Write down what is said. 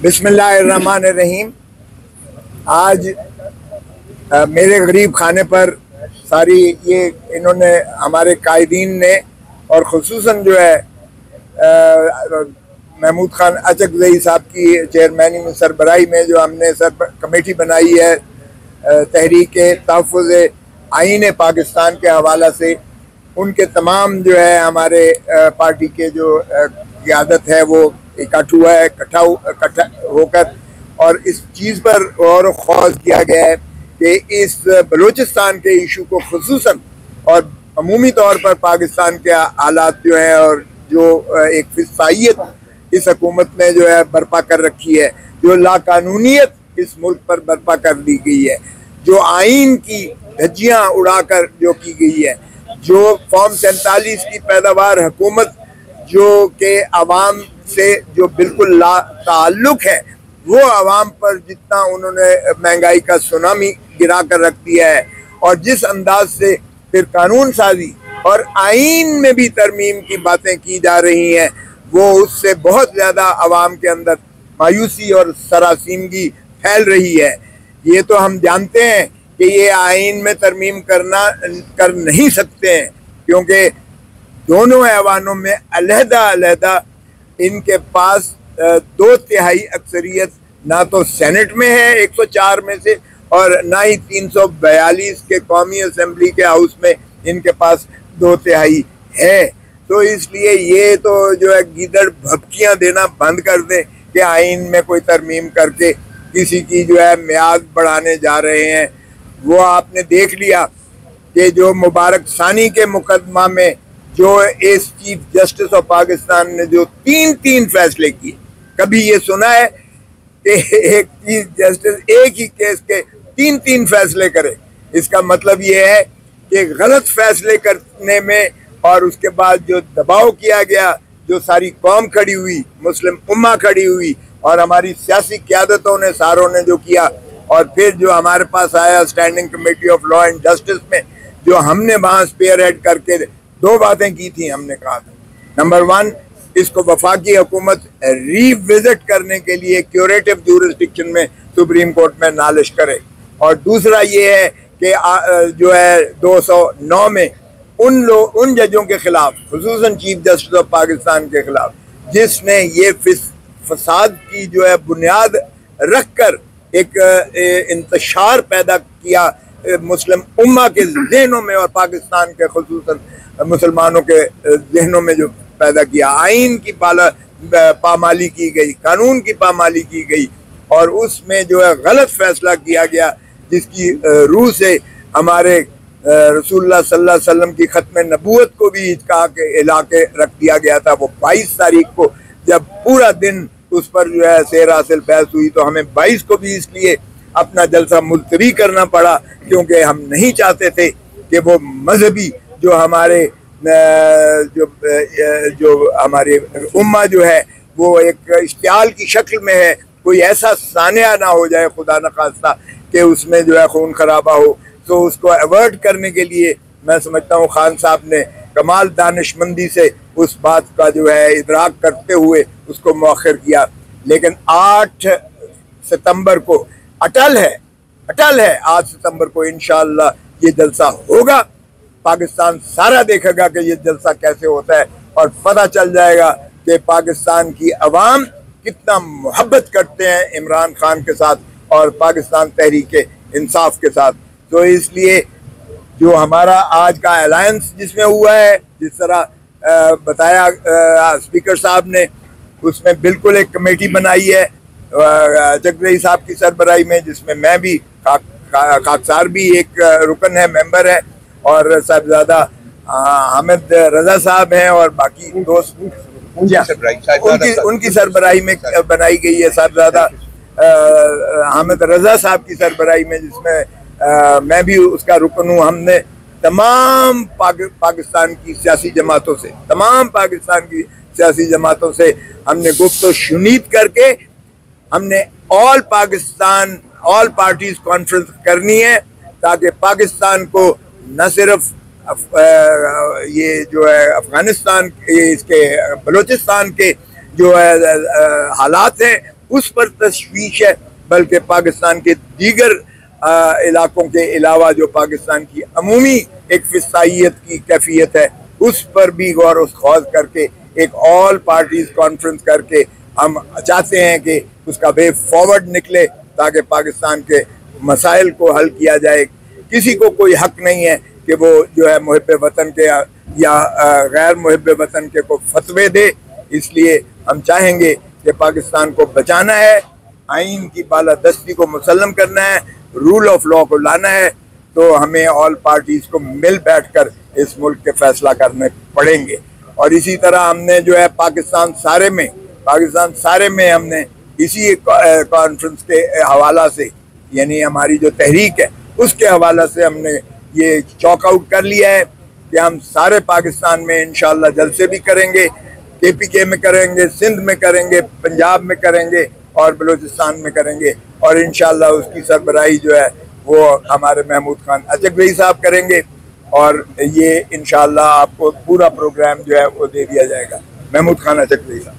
बिस्मिल्लाहिर्रहमानिर्रहीम। आज मेरे गरीब खाने पर सारी ये इन्होंने हमारे कायदीन ने और ख़ुसूसन जो है महमूद खान अचकज़ई साहब की चेयरमैनी में सरबराही में जो हमने कमेटी बनाई है तहरीक तहफ़्फ़ुज़ आईन पाकिस्तान के हवाला से, उनके तमाम जो है हमारे पार्टी के जो क़यादत है वो इकट्ठा होकर और इस चीज़ पर गौर ख़ौज़ किया गया है कि इस बलूचिस्तान के इशू को ख़ुसूसन और अमूमी तौर पर पाकिस्तान के हालात जो हैं और जो एक फिसाइयत इस हुकूमत ने जो है बर्पा कर रखी है, जो लाकानूनियत इस मुल्क पर बर्पा कर दी गई है, जो आइन की धज्जियाँ उड़ाकर जो की गई है, जो फॉर्म 47 की पैदावार हुकूमत जो के अवाम से जो बिल्कुल ला ताल्लुक है, वो अवाम पर जितना उन्होंने महंगाई का सुनामी गिरा कर रख दिया है और जिस अंदाज से फिर कानून साजी और आइन में भी तरमीम की बातें की जा रही हैं, वो उससे बहुत ज़्यादा अवाम के अंदर मायूसी और सरासीमगी फैल रही है। ये तो हम जानते हैं कि ये आइन में तरमीम कर नहीं सकते हैं, क्योंकि दोनों ऐवानों में अलहदा इनके पास 2/3 अक्सरियत ना तो सेनेट में है 104 में से और ना ही 342 के कौमी असम्बली के हाउस में इनके पास 2/3 है। तो इसलिए ये तो जो है गीदड़ भपकियाँ देना बंद कर दें कि आइन में कोई तरमीम करके किसी की जो है मियाद बढ़ाने जा रहे हैं। वो आपने देख लिया कि जो मुबारक सानी के मुकदमा में जो इस चीफ जस्टिस ऑफ पाकिस्तान ने जो तीन फैसले किए, कभी ये सुना है कि एक चीफ जस्टिस एक ही केस के तीन फैसले करे? इसका मतलब ये है कि गलत फैसले करने में और उसके बाद जो दबाव किया गया, जो सारी कौम खड़ी हुई, मुस्लिम उम्मा खड़ी हुई और हमारी सियासी क़यादतों ने सारों ने जो किया, और फिर जो हमारे पास आया standing committee of law and justice में, जो हमने वहाँ स्पेयर हेड करके 2 बातें की थी। हमने कहा था, नंबर 1, इसको वफाकी हुकूमत रिविजिट करने के लिए क्यूरेटिव जूरिसडिक्शन में सुप्रीम कोर्ट में नालिश करे, और दूसरा ये है कि जो है 209 में उन जजों के खिलाफ, खुसूसन चीफ जस्टिस ऑफ पाकिस्तान के खिलाफ, जिसने ये फसाद की जो है बुनियाद रख कर एक इंतशार पैदा किया मुस्लिम उम्मा के जहनों में और पाकिस्तान के खुसूसन मुसलमानों के जहनों में, जो पैदा किया, आइन की पामाली की गई, कानून की पामाली की गई और उसमें जो है गलत फैसला किया गया, जिसकी रूह से हमारे रसूलुल्लाह सल्लल्लाहु अलैहि वसल्लम की खत्म नबूवत को भी हिचका के हिला के रख दिया गया था। वो 22 तारीख को जब पूरा दिन उस पर जो है सैर हासिल बहस हुई, तो हमें 22 को भी इसलिए अपना जलसा मुलतवी करना पड़ा, क्योंकि हम नहीं चाहते थे कि वो मजहबी जो हमारे जो हमारे उम्मा जो है वो एक इश्तियाल की शक्ल में है, कोई ऐसा सानिया ना हो जाए खुदा न खास्ता कि उसमें जो है खून खराबा हो। तो उसको अवॉइड करने के लिए मैं समझता हूँ खान साहब ने कमाल दानिशमंदी से उस बात का जो है इदराक करते हुए उसको मौखर किया। लेकिन 8 सितंबर को अटल है 8 सितंबर को इंशाअल्लाह ये जलसा होगा। पाकिस्तान सारा देखेगा कि ये जलसा कैसे होता है और पता चल जाएगा कि पाकिस्तान की अवाम कितना मोहब्बत करते हैं इमरान खान के साथ और पाकिस्तान तहरीक इंसाफ के साथ। तो इसलिए जो हमारा आज का अलायंस जिसमें हुआ है, जिस तरह बताया स्पीकर साहब ने, उसमें बिल्कुल एक कमेटी बनाई है अचकज़ई साहब की सरबराही में, जिसमें मैं भी खाकसार भी एक रुकन है, मेंबर है, और साहबजादा हामिद रजा साहब हैं और बाकी दोस्त उनकी सरबराही में बनाई गई है, साहबजादा हामिद रजा साहब की सरबराही में, जिसमें मैं भी उसका रुकन हूँ। हमने तमाम पाकिस्तान की सियासी जमातों से हमने गुफ्त शुनीद करके हमने ऑल पार्टीज कॉन्फ्रेंस करनी है, ताकि पाकिस्तान को न सिर्फ ये जो है अफगानिस्तान इसके बलूचिस्तान के जो है हालात हैं उस पर तशवीश है, बल्कि पाकिस्तान के दीगर इलाकों के अलावा जो पाकिस्तान की अमूमी एक फिसाइयत की कैफियत है उस पर भी गौर ख्वाज करके एक ऑल पार्टीज कॉन्फ्रेंस करके हम चाहते हैं कि उसका वे फॉरवर्ड निकले ताकि पाकिस्तान के मसाइल को हल किया जाए। किसी को कोई हक नहीं है कि वो जो है मुहिब वतन के या गैर मुहिब वतन के को फतवे दे। इसलिए हम चाहेंगे कि पाकिस्तान को बचाना है, आइन की बालादस्ती को मुसल्लम करना है, रूल ऑफ लॉ को लाना है, तो हमें ऑल पार्टीज को मिल बैठकर इस मुल्क के फैसला करने पड़ेंगे। और इसी तरह हमने जो है पाकिस्तान सारे में हमने इसी कॉन्फ्रेंस के हवाला से, यानी हमारी जो तहरीक है उसके हवाला से हमने ये चॉक आउट कर लिया है कि हम सारे पाकिस्तान में इंशाल्लाह जलसे भी करेंगे, KPK में करेंगे, सिंध में करेंगे, पंजाब में करेंगे और बलूचिस्तान में करेंगे। और इंशाल्लाह उसकी सरबराही जो है वो हमारे महमूद खान अचकज़ई साहब करेंगे और ये इंशाल्लाह आपको पूरा प्रोग्राम जो है वो दे दिया जाएगा। महमूद खान अचकज़ई साहब।